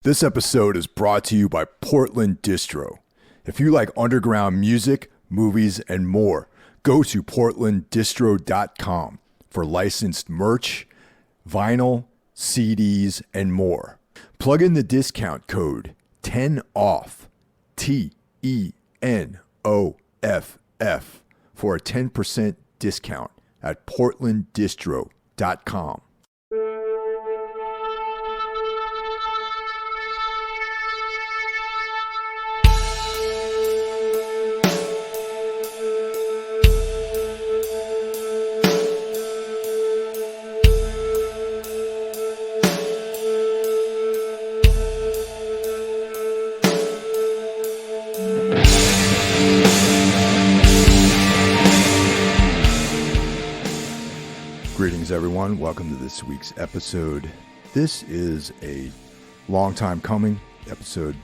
This episode is brought to you by Portland Distro. If you like underground music, movies, and more, go to portlanddistro.com for licensed merch, vinyl, CDs, and more. Plug in the discount code 10OFF, TENOFF, for a 10% discount at portlanddistro.com. Greetings, everyone. Welcome to this week's episode. This is a long time coming episode.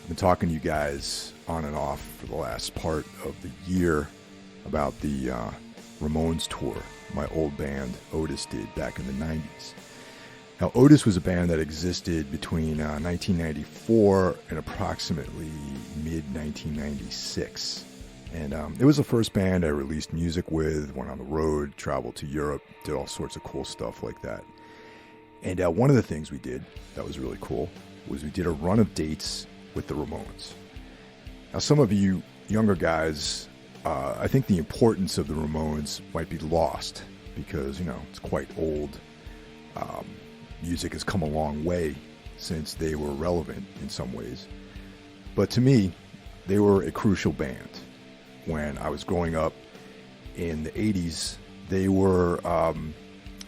I've been talking to you guys on and off for the last part of the year about the Ramones tour my old band Otis did back in the 90s. Now, Otis was a band that existed between 1994 and approximately mid-1996. And it was the first band I released music with, went on the road, traveled to Europe, did all sorts of cool stuff like that. And one of the things we did that was really cool was we did a run of dates with the Ramones. Now, some of you younger guys, I think the importance of the Ramones might be lost because, you know, it's quite old. Music has come a long way since they were relevant in some ways. But to me, they were a crucial band. When I was growing up in the 80s, they were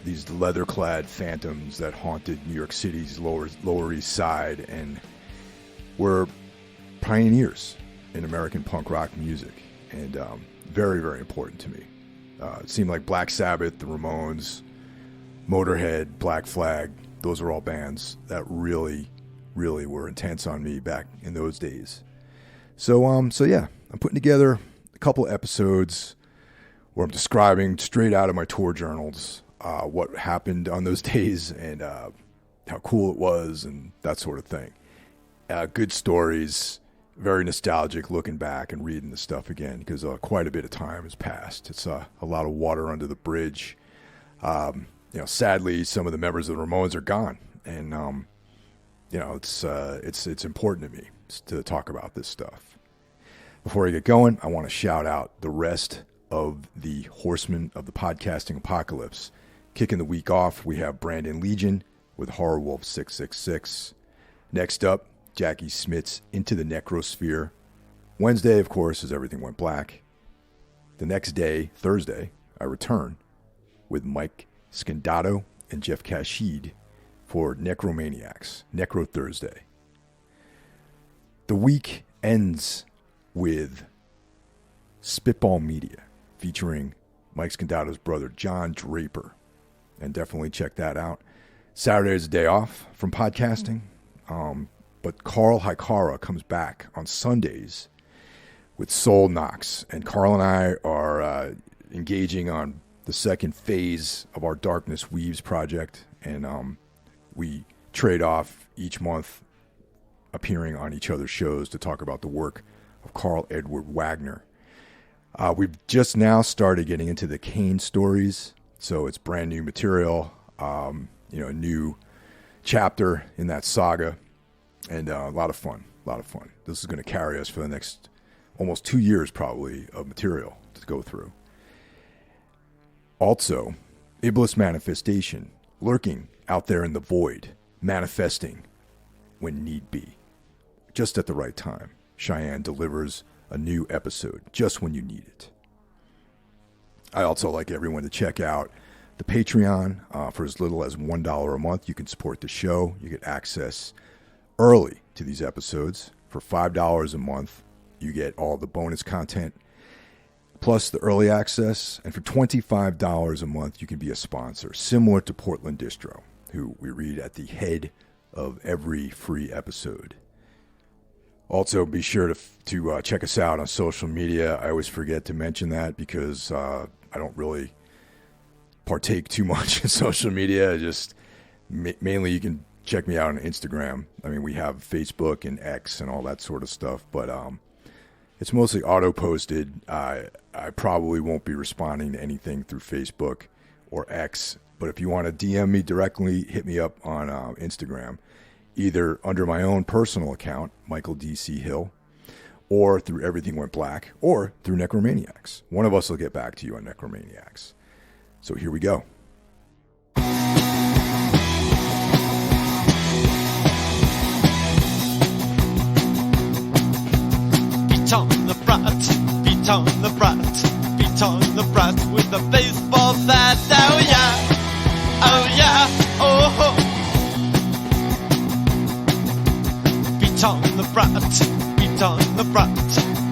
these leather-clad phantoms that haunted New York City's Lower East Side and were pioneers in American punk rock music, and very, very important to me. It seemed like Black Sabbath, the Ramones, Motorhead, Black Flag, those are all bands that really, really were intense on me back in those days. So yeah, I'm putting together a couple episodes where I'm describing straight out of my tour journals what happened on those days and how cool it was and that sort of thing. Good stories, very nostalgic looking back and reading the stuff again because quite a bit of time has passed. It's a lot of water under the bridge. Sadly, some of the members of the Ramones are gone, and it's important to me to talk about this stuff. Before I get going, I want to shout out the rest of the horsemen of the podcasting apocalypse. Kicking the week off, we have Brandon Legion with Horror Wolf 666. Next up, Jackie Smits Into the Necrosphere. Wednesday, of course, as Everything Went Black. The next day, Thursday, I return with Mike Scandato and Jeff Kashid for Necromaniacs, Necro Thursday. The week ends with Spitball Media, featuring Mike Scandato's brother, John Draper. And definitely check that out. Saturday is a day off from podcasting. But Carl Hikara comes back on Sundays with Soul Knox. And Carl and I are engaging on the second phase of our Darkness Weaves project. And we trade off each month appearing on each other's shows to talk about the work of Carl Edward Wagner. We've just now started getting into the Kane stories, so it's brand new material, a new chapter in that saga, and a lot of fun. This is going to carry us for the next almost 2 years probably of material to go through. Also, Iblis Manifestation, lurking out there in the void, manifesting when need be, just at the right time. Cheyenne delivers a new episode just when you need it. I also like everyone to check out the Patreon. For as little as $1 a month, you can support the show. You get access early to these episodes. For $5 a month, you get all the bonus content, plus the early access. And for $25 a month, you can be a sponsor, similar to Portland Distro, who we read at the head of every free episode. Also, be sure to check us out on social media. I always forget to mention that because I don't really partake too much in social media. Just mainly you can check me out on Instagram. I mean, we have Facebook and X and all that sort of stuff, but it's mostly auto-posted. I probably won't be responding to anything through Facebook or X, but if you want to DM me directly, hit me up on Instagram, either under my own personal account, Michael D.C. Hill, or through Everything Went Black, or through Necromaniacs. One of us will get back to you on Necromaniacs. So here we go. Beat on the brat, beat on the brat, beat on the brat with a baseball bat. Oh yeah, oh yeah, oh. Beat on the brat, beat on the brat,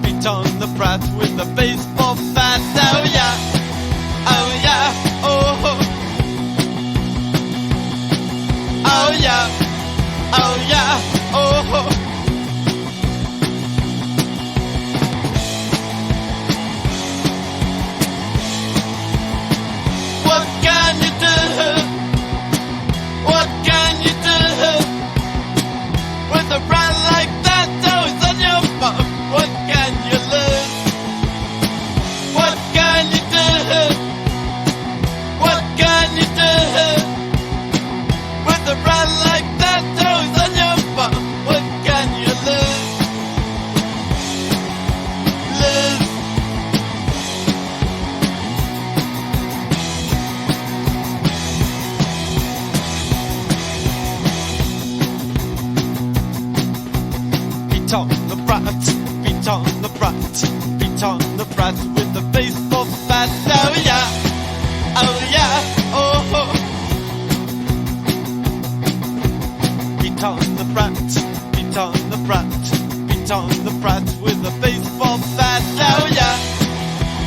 beat on the brat with a baseball bat. Oh yeah, oh. Oh yeah, oh yeah, oh. What can you do? What can you do with a brand like that always on your phone? What can you lose? What can you do? What can you do with a brand like that always on your phone? What can you lose? Lose. Beat on the brat, beat on the brat, beat on the brat with a baseball bat. Oh yeah, oh yeah, oh. Beat on the brat, beat on the brat, beat on the brat with a baseball bat. Oh yeah,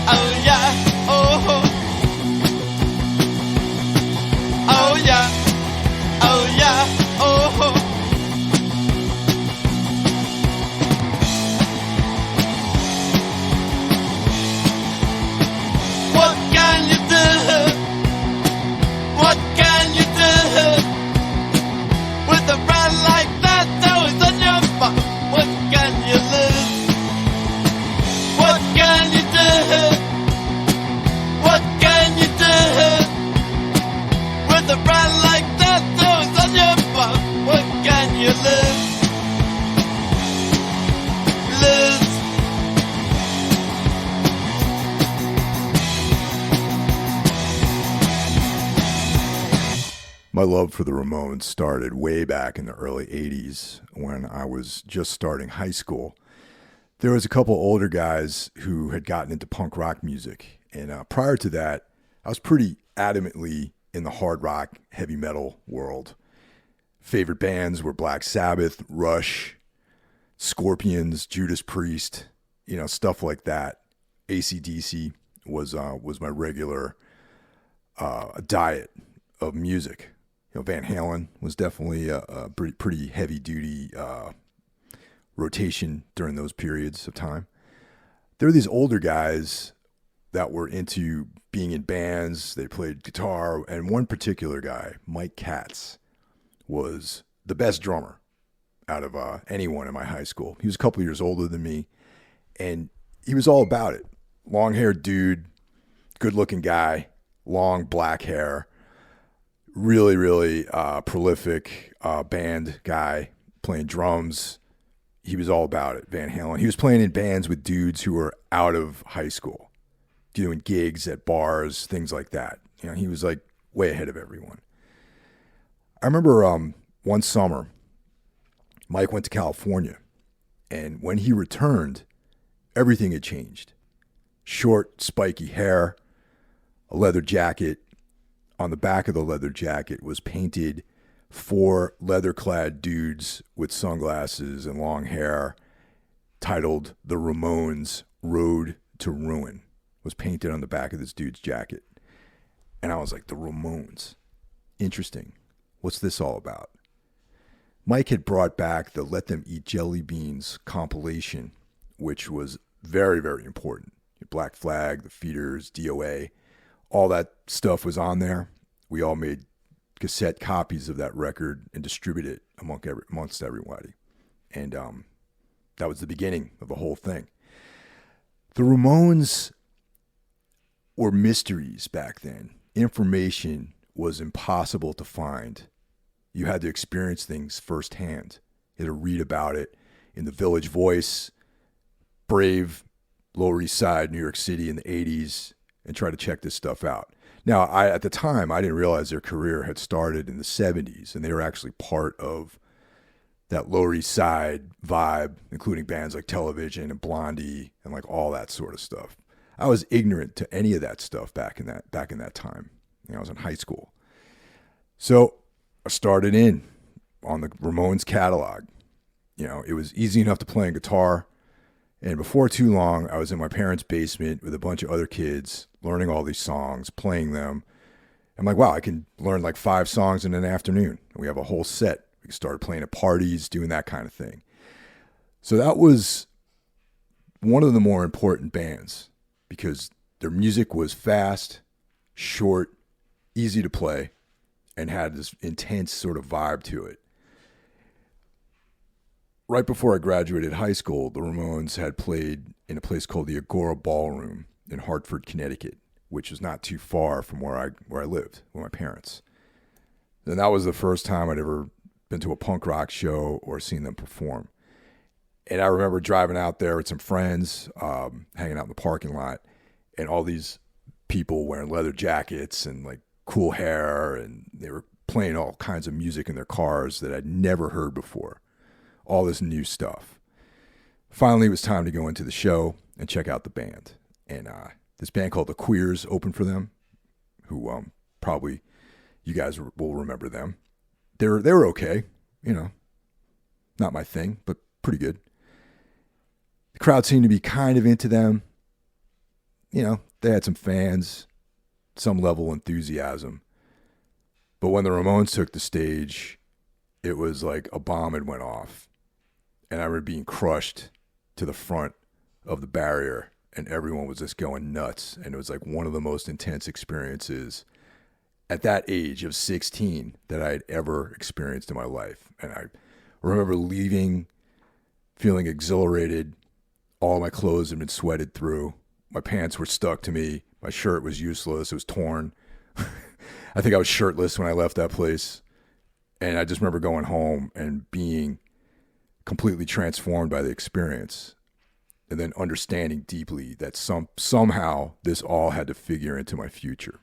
oh yeah, oh. Oh yeah, oh yeah, oh. What can you do? What can you do with a brand like that always on your phone? What can you lose? What can you do? What can you do with a brand like that always on your phone? What can you lose? Lose. My love for the Ramones started way back in the early 80s when I was just starting high school. There was a couple older guys who had gotten into punk rock music. And prior to that, I was pretty adamantly in the hard rock, heavy metal world. Favorite bands were Black Sabbath, Rush, Scorpions, Judas Priest, stuff like that. AC/DC was my regular diet of music. Van Halen was definitely a pretty heavy duty rotation during those periods of time. There were these older guys that were into being in bands. They played guitar, and one particular guy, Mike Katz, was the best drummer out of anyone in my high school. He was a couple years older than me, and he was all about it. Long-haired dude, good-looking guy, long black hair. Really, really prolific band guy, playing drums. He was all about it, Van Halen. He was playing in bands with dudes who were out of high school, doing gigs at bars, things like that. He was like way ahead of everyone. I remember one summer, Mike went to California, and when he returned, everything had changed. Short, spiky hair, a leather jacket. On the back of the leather jacket was painted 4 leather-clad dudes with sunglasses and long hair, titled "The Ramones Road to Ruin," was painted on the back of this dude's jacket. And I was like, the Ramones. Interesting. What's this all about? Mike had brought back the Let Them Eat Jelly Beans compilation, which was very, very important. Black Flag, the Feeders, DOA. All that stuff was on there. We all made cassette copies of that record and distribute it amongst everybody. And that was the beginning of the whole thing. The Ramones were mysteries back then. Information was impossible to find. You had to experience things firsthand. You had to read about it in the Village Voice, Brave, Lower East Side, New York City in the 80s, and try to check this stuff out. Now, at the time, I didn't realize their career had started in the 70s, and they were actually part of that Lower East Side vibe, including bands like Television and Blondie and like all that sort of stuff. I was ignorant to any of that stuff back in that time. I was in high school. So I started in on the Ramones catalog. It was easy enough to play a guitar. And before too long, I was in my parents' basement with a bunch of other kids, learning all these songs, playing them. I'm like, wow, I can learn like 5 songs in an afternoon. And we have a whole set. We started playing at parties, doing that kind of thing. So that was one of the more important bands because their music was fast, short, easy to play, and had this intense sort of vibe to it. Right before I graduated high school, the Ramones had played in a place called the Agora Ballroom in Hartford, Connecticut, which is not too far from where I lived with my parents. And that was the first time I'd ever been to a punk rock show or seen them perform. And I remember driving out there with some friends, hanging out in the parking lot, and all these people wearing leather jackets and like cool hair, and they were playing all kinds of music in their cars that I'd never heard before. All this new stuff. Finally, it was time to go into the show and check out the band. And this band called the Queers opened for them, who probably you guys will remember them. They were okay, not my thing, but pretty good. The crowd seemed to be kind of into them. They had some fans, some level of enthusiasm. But when the Ramones took the stage, it was like a bomb had went off. And I remember being crushed to the front of the barrier, and everyone was just going nuts. And it was like one of the most intense experiences at that age of 16 that I had ever experienced in my life. And I remember leaving, feeling exhilarated. All my clothes had been sweated through. My pants were stuck to me. My shirt was useless. It was torn. I think I was shirtless when I left that place. And I just remember going home and being completely transformed by the experience. And then understanding deeply that somehow this all had to figure into my future.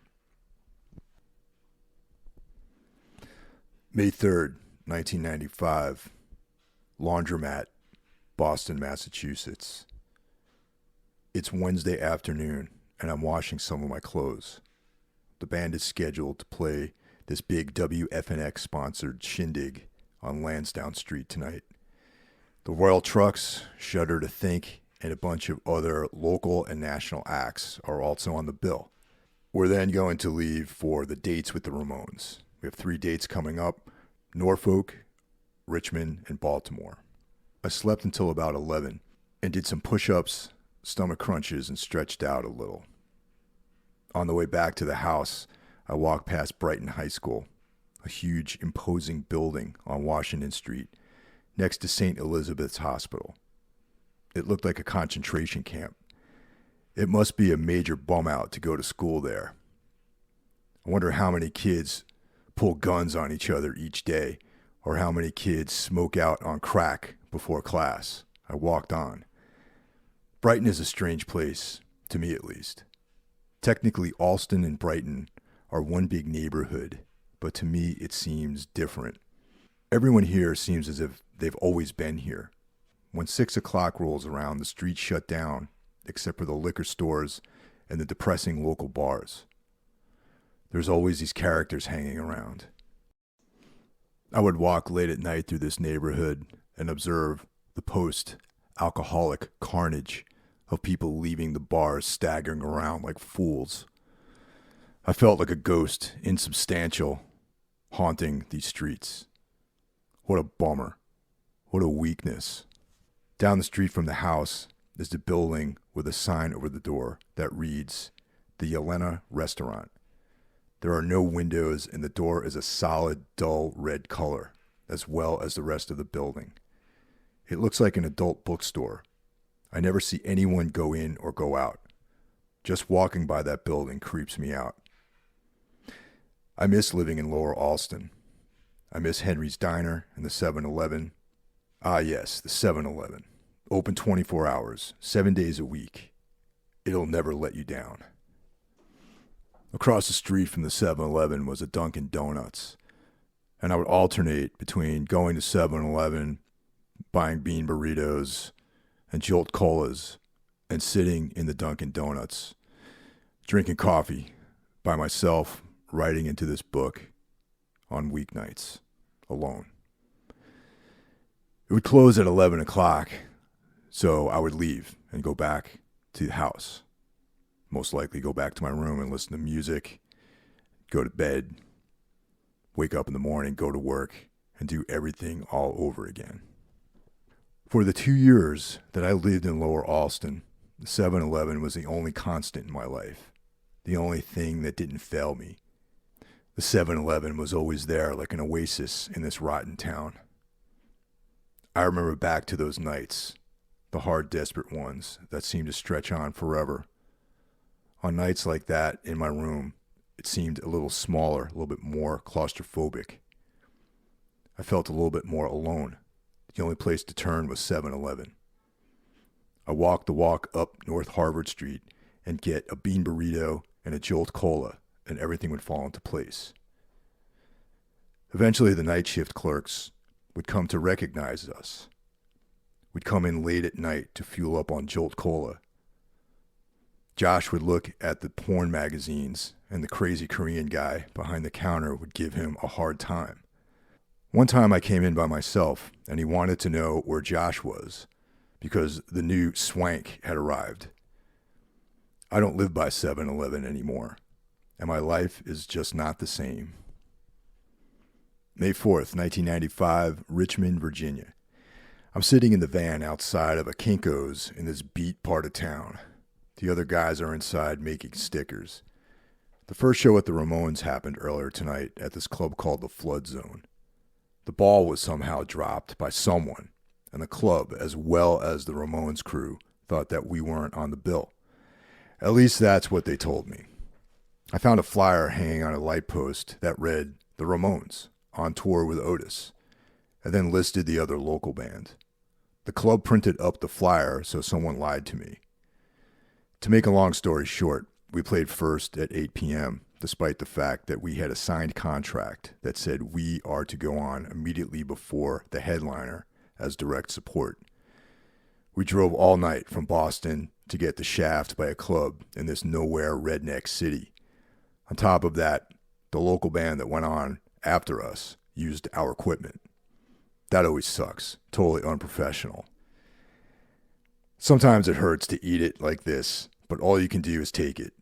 May 3rd, 1995, Laundromat, Boston, Massachusetts. It's Wednesday afternoon, and I'm washing some of my clothes. The band is scheduled to play this big WFNX-sponsored shindig on Lansdowne Street tonight. The Royal Trucks, Shudder to Think, and a bunch of other local and national acts are also on the bill. We're then going to leave for the dates with the Ramones. We have 3 dates coming up: Norfolk, Richmond, and Baltimore. I slept until about 11 and did some push-ups, stomach crunches, and stretched out a little. On the way back to the house, I walked past Brighton High School, a huge, imposing building on Washington Street next to St. Elizabeth's Hospital. It looked like a concentration camp. It must be a major bum out to go to school there. I wonder how many kids pull guns on each other each day, or how many kids smoke out on crack before class. I walked on. Brighton is a strange place, to me at least. Technically, Alston and Brighton are one big neighborhood, but to me it seems different. Everyone here seems as if they've always been here. When 6 o'clock rolls around, the streets shut down, except for the liquor stores and the depressing local bars. There's always these characters hanging around. I would walk late at night through this neighborhood and observe the post-alcoholic carnage of people leaving the bars staggering around like fools. I felt like a ghost, insubstantial, haunting these streets. What a bummer. What a weakness. Down the street from the house is the building with a sign over the door that reads, the Yelena Restaurant. There are no windows, and the door is a solid, dull red color, as well as the rest of the building. It looks like an adult bookstore. I never see anyone go in or go out. Just walking by that building creeps me out. I miss living in Lower Alston. I miss Henry's Diner and the 7-Eleven. Ah yes, the 7-Eleven. Open 24 hours, 7 days a week. It'll never let you down. Across the street from the 7-Eleven was a Dunkin' Donuts, and I would alternate between going to 7-Eleven, buying bean burritos and Jolt Colas, and sitting in the Dunkin' Donuts, drinking coffee by myself, writing into this book on weeknights, alone. It would close at 11 o'clock, so I would leave and go back to the house. Most likely go back to my room and listen to music, go to bed, wake up in the morning, go to work, and do everything all over again. For the 2 years that I lived in Lower Alston, the 7-Eleven was the only constant in my life, the only thing that didn't fail me. The 7-Eleven was always there like an oasis in this rotten town. I remember back to those nights, the hard, desperate ones that seemed to stretch on forever. On nights like that, in my room, it seemed a little smaller, a little bit more claustrophobic. I felt a little bit more alone. The only place to turn was 7-Eleven. I walked the walk up North Harvard Street and get a bean burrito and a Jolt Cola, and everything would fall into place. Eventually, the night shift clerks would come to recognize us. We'd come in late at night to fuel up on Jolt Cola. Josh would look at the porn magazines, and the crazy Korean guy behind the counter would give him a hard time. One time I came in by myself, and he wanted to know where Josh was, because the new swank had arrived. I don't live by 7-Eleven anymore, and my life is just not the same. May 4th, 1995, Richmond, Virginia. I'm sitting in the van outside of a Kinko's in this beat part of town. The other guys are inside making stickers. The first show at the Ramones happened earlier tonight at this club called the Flood Zone. The ball was somehow dropped by someone, and the club, as well as the Ramones crew, thought that we weren't on the bill. At least that's what they told me. I found a flyer hanging on a light post that read, "The Ramones, on tour with Otis," and then listed the other local band. The club printed up the flyer, so someone lied to me. To make a long story short, we played first at 8 p.m., despite the fact that we had a signed contract that said we are to go on immediately before the headliner as direct support. We drove all night from Boston to get the shaft by a club in this nowhere redneck city. On top of that, the local band that went on after us used our equipment. That always sucks. Totally unprofessional. Sometimes it hurts to eat it like this, but all you can do is take it.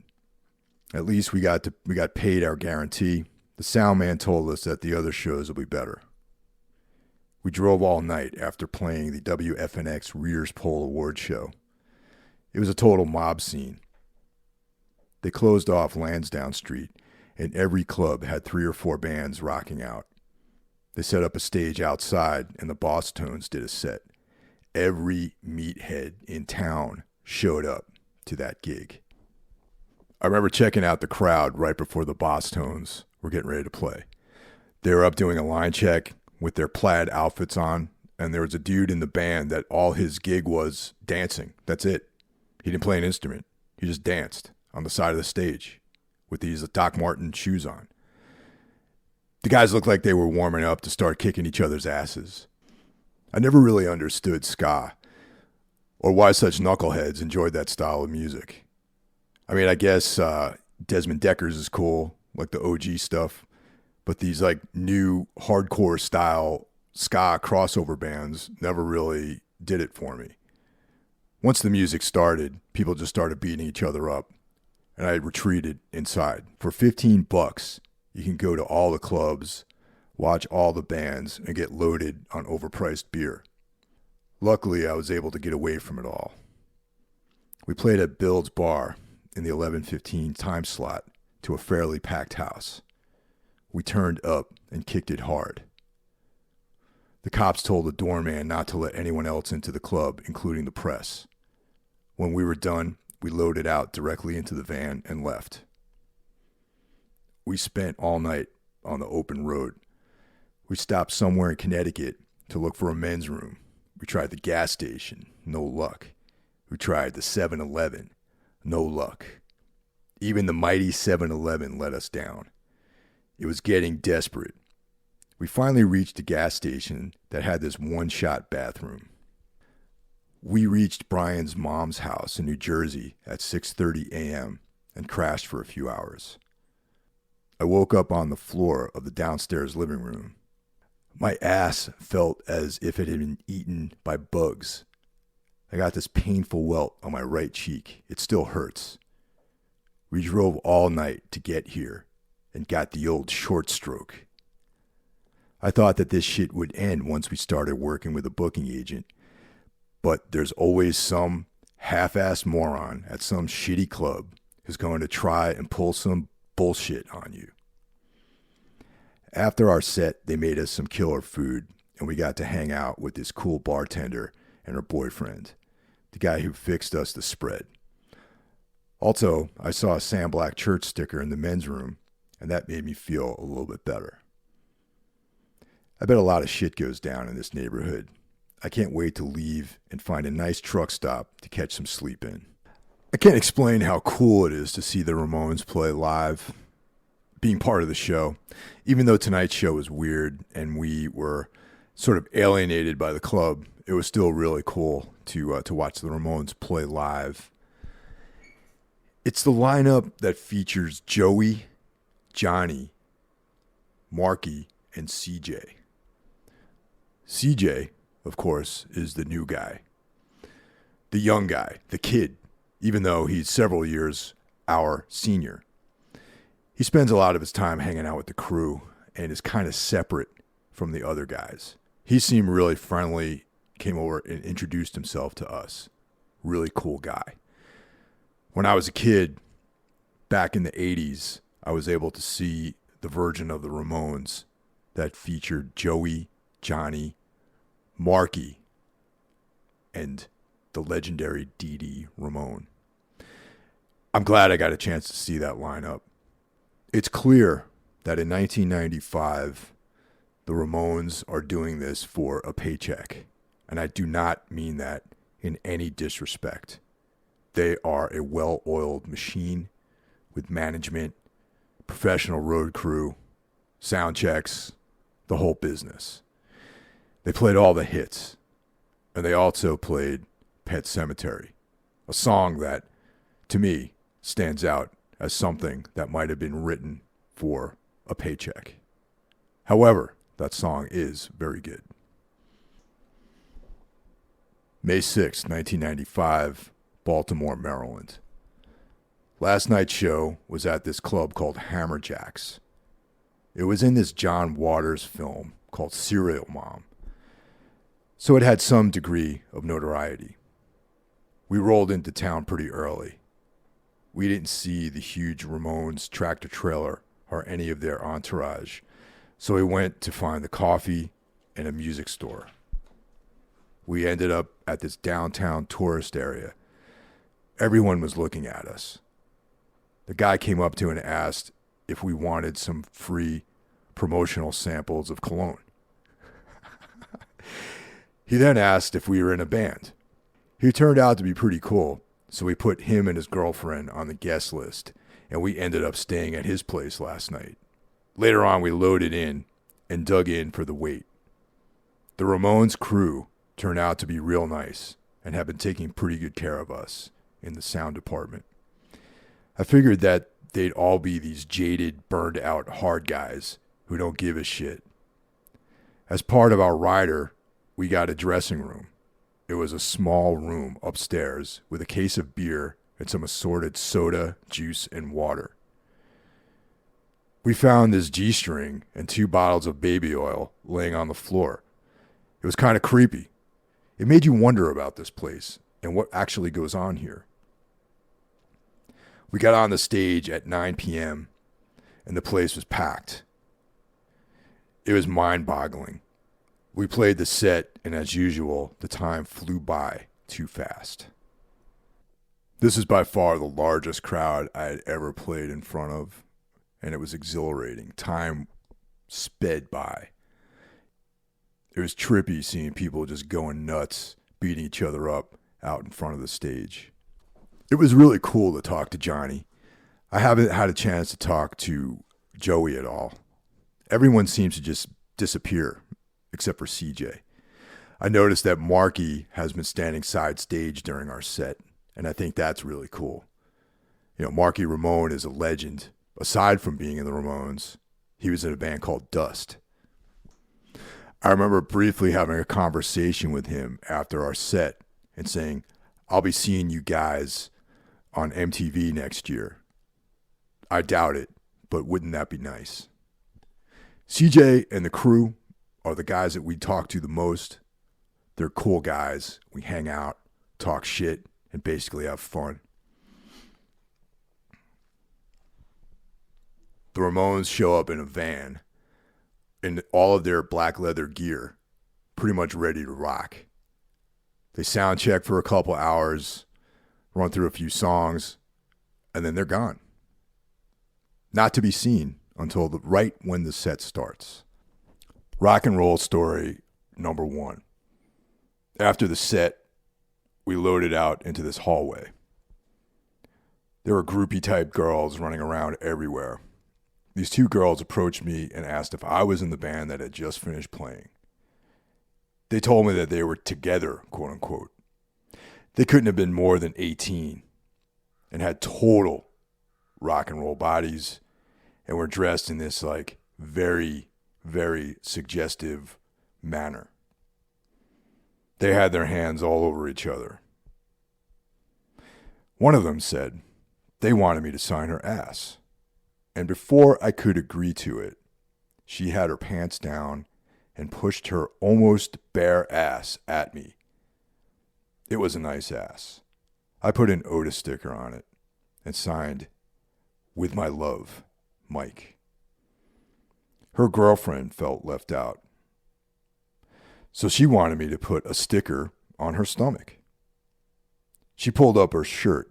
At least we got paid our guarantee. The sound man told us that the other shows will be better. We drove all night after playing the WFNX Readers Poll Award show. It was a total mob scene. They closed off Lansdowne Street, and every club had 3 or 4 bands rocking out. They set up a stage outside, and the Boss Tones did a set. Every meathead in town showed up to that gig. I remember checking out the crowd right before the Boss Tones were getting ready to play. They were up doing a line check with their plaid outfits on, and there was a dude in the band that all his gig was dancing. That's it. He didn't play an instrument. He just danced on the side of the stage with these Doc Marten shoes on. The guys looked like they were warming up to start kicking each other's asses. I never really understood ska, or why such knuckleheads enjoyed that style of music. I mean, I guess Desmond Decker's is cool, like the OG stuff, but these like new hardcore style ska crossover bands never really did it for me. Once the music started, people just started beating each other up, and I retreated inside. For $15, you can go to all the clubs, watch all the bands, and get loaded on overpriced beer. Luckily, I was able to get away from it all. We played at Bill's Bar in the 11:15 time slot to a fairly packed house. We turned up and kicked it hard. The cops told the doorman not to let anyone else into the club, including the press. When we were done, we loaded out directly into the van and left. We spent all night on the open road. We stopped somewhere in Connecticut to look for a men's room. We tried the gas station, no luck. We tried the 7-Eleven, no luck. Even the mighty 7-Eleven let us down. It was getting desperate. We finally reached a gas station that had this one-shot bathroom. We reached Brian's mom's house in New Jersey at 6:30 a.m. and crashed for a few hours. I woke up on the floor of the downstairs living room. My ass felt as if it had been eaten by bugs. I got this painful welt on my right cheek. It still hurts. We drove all night to get here and got the old short stroke. I thought that this shit would end once we started working with a booking agent, but there's always some half-assed moron at some shitty club who's going to try and pull some bullshit on you. After our set, they made us some killer food, and we got to hang out with this cool bartender and her boyfriend, the guy who fixed us the spread. Also, I saw a Sam Black church sticker in the men's room, and that made me feel a little bit better. I bet a lot of shit goes down in this neighborhood. I can't wait to leave and find a nice truck stop to catch some sleep in. I can't explain how cool it is to see the Ramones play live, being part of the show. Even though tonight's show was weird and we were sort of alienated by the club, it was still really cool to watch the Ramones play live. It's the lineup that features Joey, Johnny, Marky, and CJ. CJ, of course, is the new guy. The young guy, the kid, even though he's several years our senior. He spends a lot of his time hanging out with the crew and is kind of separate from the other guys. He seemed really friendly, came over and introduced himself to us. Really cool guy. When I was a kid, back in the 80s, I was able to see the version of the Ramones that featured Joey, Johnny, Marky, and the legendary Dee Dee Ramone. I'm glad I got a chance to see that lineup. It's clear that in 1995, the Ramones are doing this for a paycheck, and I do not mean that in any disrespect. They are a well-oiled machine with management, professional road crew, sound checks, the whole business. They played all the hits, and they also played Pet Sematary, a song that, to me, stands out as something that might have been written for a paycheck. However, that song is very good. May 6, 1995, Baltimore, Maryland. Last night's show was at this club called Hammerjacks. It was in this John Waters film called Serial Mom, so it had some degree of notoriety. We rolled into town pretty early. We didn't see the huge Ramones tractor trailer or any of their entourage, so we went to find the coffee and a music store. We ended up at this downtown tourist area. Everyone was looking at us. The guy came up to and asked if we wanted some free promotional samples of cologne. He then asked if we were in a band. He turned out to be pretty cool, so we put him and his girlfriend on the guest list, and we ended up staying at his place last night. Later on, we loaded in and dug in for the wait. The Ramones crew turned out to be real nice and have been taking pretty good care of us in the sound department. I figured that they'd all be these jaded, burned out hard guys who don't give a shit. As part of our rider, we got a dressing room. It was a small room upstairs with a case of beer and some assorted soda, juice, and water. We found this G-string and 2 bottles of baby oil laying on the floor. It was kind of creepy. It made you wonder about this place and what actually goes on here. We got on the stage at 9 p.m. and the place was packed. It was mind-boggling. We played the set, and as usual, the time flew by too fast. This is by far the largest crowd I had ever played in front of, and it was exhilarating. Time sped by. It was trippy seeing people just going nuts, beating each other up out in front of the stage. It was really cool to talk to Johnny. I haven't had a chance to talk to Joey at all. Everyone seems to just disappear, except for CJ. I noticed that Marky has been standing side stage during our set, and I think that's really cool. You know, Marky Ramone is a legend. Aside from being in the Ramones, he was in a band called Dust. I remember briefly having a conversation with him after our set and saying, I'll be seeing you guys on MTV next year. I doubt it, but wouldn't that be nice? CJ and the crew are the guys that we talk to the most. They're cool guys. We hang out, talk shit, and basically have fun. The Ramones show up in a van in all of their black leather gear, pretty much ready to rock. They sound check for a couple hours, run through a few songs, and then they're gone. Not to be seen until right when the set starts. Rock and roll story number 1. After the set, we loaded out into this hallway. There were groupie-type girls running around everywhere. These 2 girls approached me and asked if I was in the band that had just finished playing. They told me that they were together, quote unquote. They couldn't have been more than 18 and had total rock and roll bodies and were dressed in this like very, very suggestive manner. They had their hands all over each other. One of them said they wanted me to sign her ass. And before I could agree to it, she had her pants down and pushed her almost bare ass at me. It was a nice ass. I put an Otis sticker on it and signed, "With my love, Mike." Her girlfriend felt left out. So she wanted me to put a sticker on her stomach. She pulled up her shirt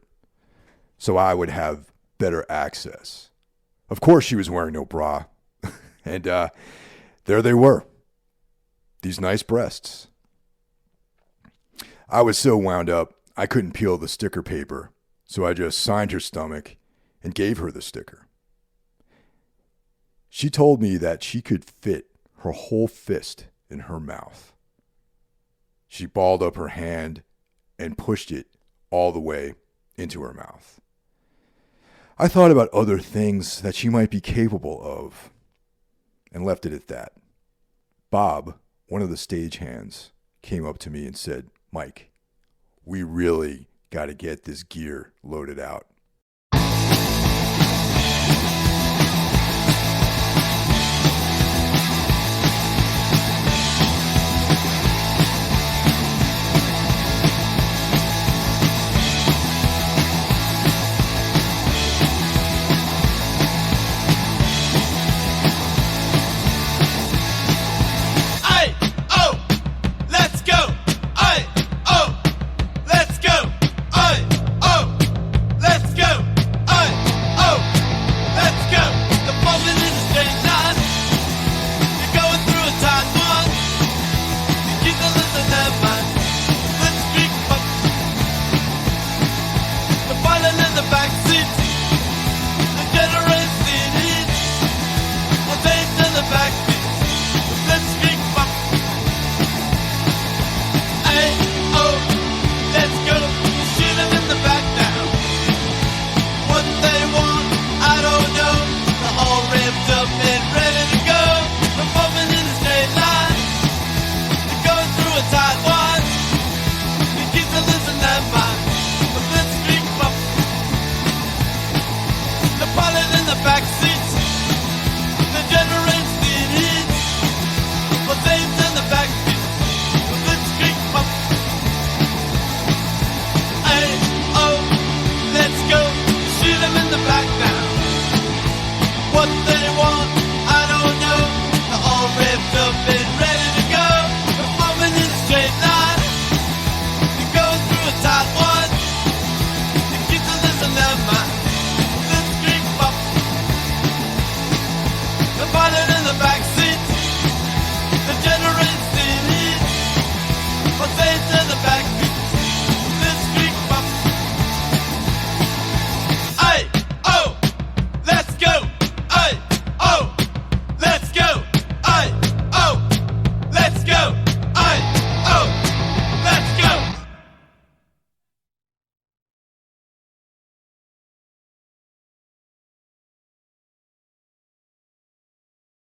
so I would have better access. Of course, she was wearing no bra. And there they were. These nice breasts. I was so wound up, I couldn't peel the sticker paper, so I just signed her stomach and gave her the sticker. She told me that she could fit her whole fist in her mouth. She balled up her hand and pushed it all the way into her mouth. I thought about other things that she might be capable of and left it at that. Bob, one of the stagehands, came up to me and said, "Mike, we really got to get this gear loaded out.